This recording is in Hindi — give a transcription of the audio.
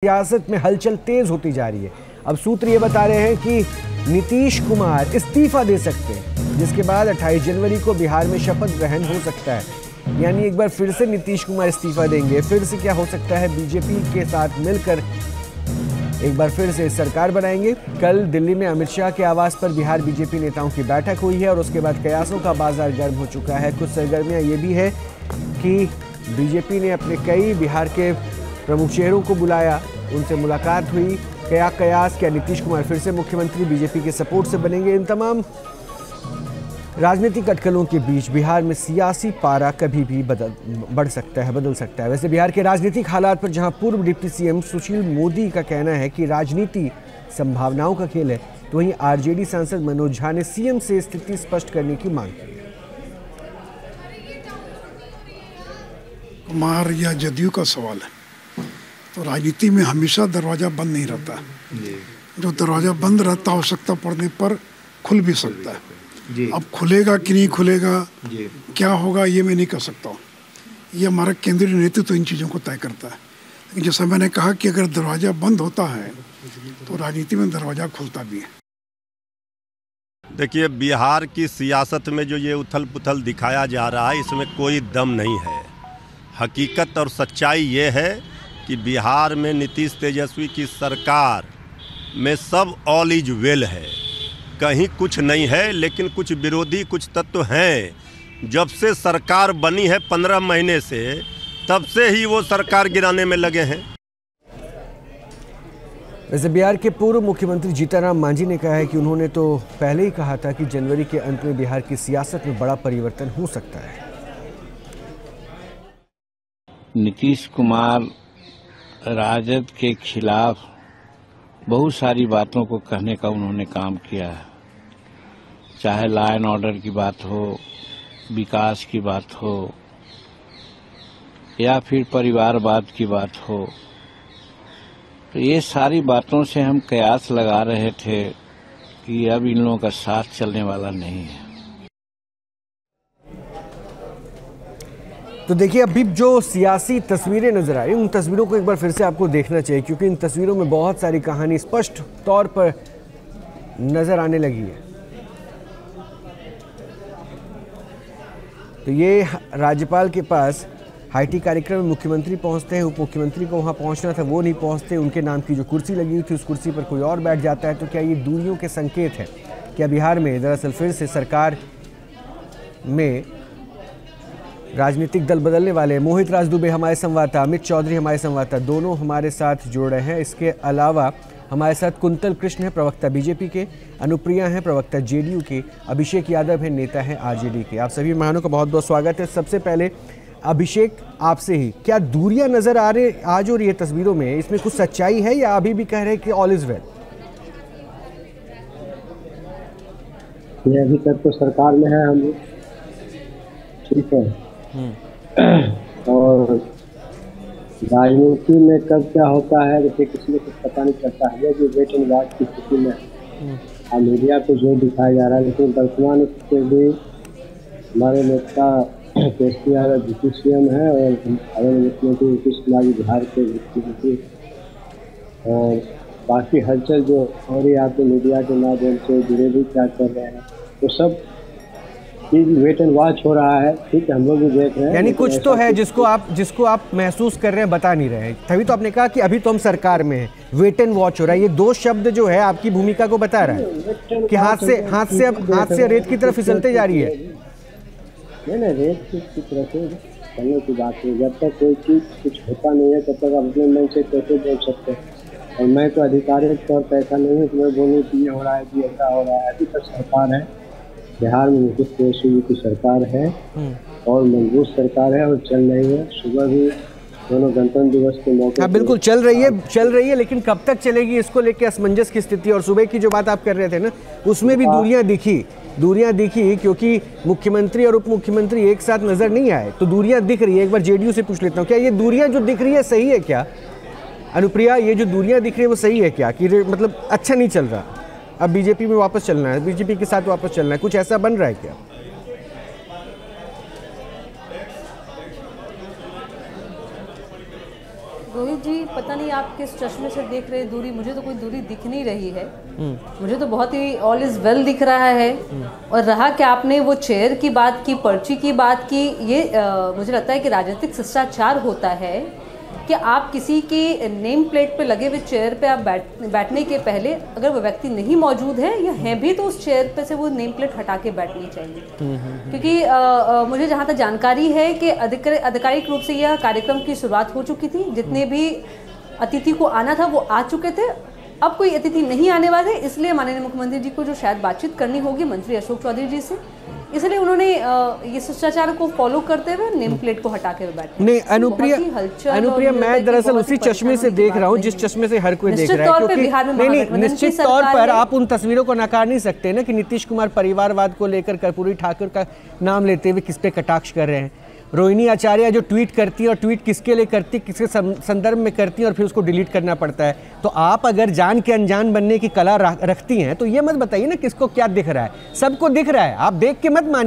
सियासत में हलचल तेज होती जा रही है। अब सूत्र ये बता रहे हैं कि नीतीश कुमार इस्तीफा दे सकते हैं, जिसके बाद 28 जनवरी को बिहार में शपथ ग्रहण हो सकता है। यानी एक बार फिर से नीतीश कुमार इस्तीफा देंगे। फिर से क्या हो सकता है, बीजेपी के साथ मिलकर एक बार फिर से सरकार बनाएंगे। कल दिल्ली में अमित शाह के आवास पर बिहार बीजेपी नेताओं की बैठक हुई है और उसके बाद कयासों का बाजार गर्म हो चुका है। कुछ सरगर्मियां ये भी है कि बीजेपी ने अपने कई बिहार के प्रमुख चेहरों को बुलाया, उनसे मुलाकात हुई। कयास क्या नीतीश कुमार फिर से मुख्यमंत्री बीजेपी के सपोर्ट से बनेंगे? इन तमाम राजनीतिक अटकलों के बीच बिहार में सियासी पारा कभी भी बदल सकता है। वैसे बिहार के राजनीतिक हालात पर जहां पूर्व डिप्टी सीएम सुशील मोदी का कहना है कि राजनीति संभावनाओं का खेल है, तो वहीं आरजेडी सांसद मनोज झा ने सीएम से स्थिति स्पष्ट करने की मांग की है। कुमार या जदयू का सवाल है, तो राजनीति में हमेशा दरवाजा बंद नहीं रहता। जो दरवाजा बंद रहता, आवश्यकता पड़ने पर खुल भी सकता है। अब खुलेगा कि नहीं खुलेगा, क्या होगा, ये मैं नहीं कह सकता हूँ। ये हमारा केंद्रीय नेतृत्व तो इन चीज़ों को तय करता है। लेकिन जैसा मैंने कहा कि अगर दरवाजा बंद होता है तो राजनीति में दरवाजा खुलता भी है। देखिए, बिहार की सियासत में जो ये उथल पुथल दिखाया जा रहा है, इसमें कोई दम नहीं है। हकीकत और सच्चाई ये है कि बिहार में नीतीश तेजस्वी की सरकार में सब ऑल इज वेल है, कहीं कुछ नहीं है। लेकिन कुछ विरोधी कुछ तत्व हैं। जब से सरकार बनी है 15 महीने से, तब से ही वो सरकार गिराने में लगे हैं। वैसे बिहार के पूर्व मुख्यमंत्री जीतनराम मांझी ने कहा है कि उन्होंने तो पहले ही कहा था कि जनवरी के अंत में बिहार की सियासत में बड़ा परिवर्तन हो सकता है। नीतीश कुमार राजद के खिलाफ बहुत सारी बातों को कहने का उन्होंने काम किया है, चाहे लॉ एंड ऑर्डर की बात हो, विकास की बात हो, या फिर परिवारवाद की बात हो। तो ये सारी बातों से हम कयास लगा रहे थे कि अब इन लोगों का साथ चलने वाला नहीं है। तो देखिए, अभी जो सियासी तस्वीरें नजर आई, उन तस्वीरों को एक बार फिर से आपको देखना चाहिए, क्योंकि इन तस्वीरों में बहुत सारी कहानी स्पष्ट तौर पर नजर आने लगी है। तो ये राज्यपाल के पास हाईटी कार्यक्रम में मुख्यमंत्री पहुंचते हैं, उप मुख्यमंत्री को वहां पहुंचना था, वो नहीं पहुंचते। उनके नाम की जो कुर्सी लगी हुई थी, उस कुर्सी पर कोई और बैठ जाता है। तो क्या ये दूरियों के संकेत है? क्या बिहार में दरअसल फिर से सरकार में राजनीतिक दल बदलने वाले? मोहित राज दुबे हमारे संवाददाता, अमित चौधरी हमारे संवाददाता, दोनों हमारे साथ जुड़ रहे हैं। इसके अलावा हमारे साथ कुंतल कृष्ण है, प्रवक्ता बीजेपी के, अनुप्रिया हैं, प्रवक्ता जेडीयू के, अभिषेक यादव है, नेता हैं आरजेडी के। आप सभी मेहमानों का बहुत बहुत स्वागत है। सबसे पहले अभिषेक, आपसे ही, क्या दूरियां नजर आ रही आज और ये तस्वीरों में, इसमें कुछ सच्चाई है या अभी भी कह रहे हैं कि ऑल इज वेल? ये अभी तक तो सरकार में है, हम ठीक है। और राजनीति में कब क्या होता है, जैसे किसी को कुछ पता नहीं चलता है। जो वेट एंड वॉच की स्थिति में मीडिया को जो दिखाया जा रहा है, लेकिन वर्तमान स्थिति भी हमारे नेता तेजस्वी यादव डिप्टी सीएम है और हमारे मुख्यमंत्री नीतीश कुमार बिहार के मुख्यमंत्री, और बाकी हलचल जो हो रही है आपके मीडिया के माध्यम से जुड़े भी क्या कर रहे हैं, तो सब चीज वेट एंड वॉच हो रहा है। ठीक है, हम लोग भी देख रहे हैं। यानी कुछ तो है जिसको आप महसूस कर रहे हैं, बता नहीं रहे हैं। तभी तो आपने कहा कि अभी तो हम सरकार में हैं, वेट एंड वॉच हो रहा है। ये दो शब्द जो है आपकी भूमिका को बता रहा है कि हाथ से रेत की तरफ फिसलते जा रही है। नहीं, रेत की तरफ चलने की बात नहीं। जब तक कोई चीज कुछ होता नहीं है, तब तक आप अपने मन से कैसे बोल सकते हैं? और मैं तो आधिकारिक तौर पर ऐसा नहीं है कि मैं बोलूँ कि ये हो रहा है कि ऐसा हो रहा है। अभी तक सरकार है, बिहार में नीतीश तेजस्वी की सरकार है और मजबूत सरकार है और चल रही है। सुबह भी दोनों गणतंत्र दिवस के मौके, हाँ बिल्कुल चल रही है, लेकिन कब तक चलेगी, इसको लेकर असमंजस की स्थिति। और सुबह की जो बात आप कर रहे थे ना, उसमें भी दूरियां दिखी, क्योंकि मुख्यमंत्री और उप मुख्यमंत्री एक साथ नजर नहीं आए, तो दूरियां दिख रही है। एक बार जेडीयू से पूछ लेता हूँ, क्या ये दूरियां जो दिख रही है सही है क्या? अनुप्रिया, ये जो दूरियां दिख रही है वो सही है क्या, कि मतलब अच्छा नहीं चल रहा, अब बीजेपी में वापस चलना है, बीजेपी के साथ वापस चलना है, कुछ ऐसा बन रहा है क्या? रोहित जी, पता नहीं आप किस चश्मे से देख रहे दूरी, मुझे तो कोई दूरी दिख नहीं रही है। मुझे तो बहुत ही ऑल इज वेल दिख रहा है। और रहा कि आपने वो चेयर की बात की, पर्ची की बात की, ये मुझे लगता है कि राजनीतिक शिष्टाचार होता है कि आप किसी की नेम प्लेट पे लगे हुए चेयर पे आप बैठने के पहले अगर वो व्यक्ति नहीं मौजूद है या है भी तो उस चेयर पे से वो नेम प्लेट हटा के बैठनी चाहिए। क्योंकि मुझे जहाँ तक जानकारी है कि आधिकारिक रूप से यह कार्यक्रम की शुरुआत हो चुकी थी। जितने भी अतिथि को आना था वो आ चुके थे। अब कोई अतिथि नहीं आने वाले, इसलिए माननीय मुख्यमंत्री जी को जो शायद बातचीत करनी होगी मंत्री अशोक चौधरी जी से, इसलिए उन्होंने ये शिष्टाचार को फॉलो करते हुए नेम प्लेट को हटा के बैठे। नहीं अनुप्रिया, मैं दरअसल उसी चश्मे से देख रहा हूँ जिस चश्मे से हर कोई देख रहा है, क्योंकि निश्चित तौर पर आप उन तस्वीरों को नकार नहीं सकते ना कि नीतीश कुमार परिवारवाद को लेकर कर्पूरी ठाकुर का नाम लेते हुए किस पे कटाक्ष कर रहे हैं। रोहिणी आचार्य जो ट्वीट करती है और ट्वीट किसके लिए करती है, किसके संदर्भ में करती है और फिर उसको डिलीट करना पड़ता है। तो आप अगर जान के अनजान बनने की कला रखती हैं तो ये मत बताइए ना किसको क्या दिख रहा है। सबको दिख रहा है, आप देख के मत मानिए।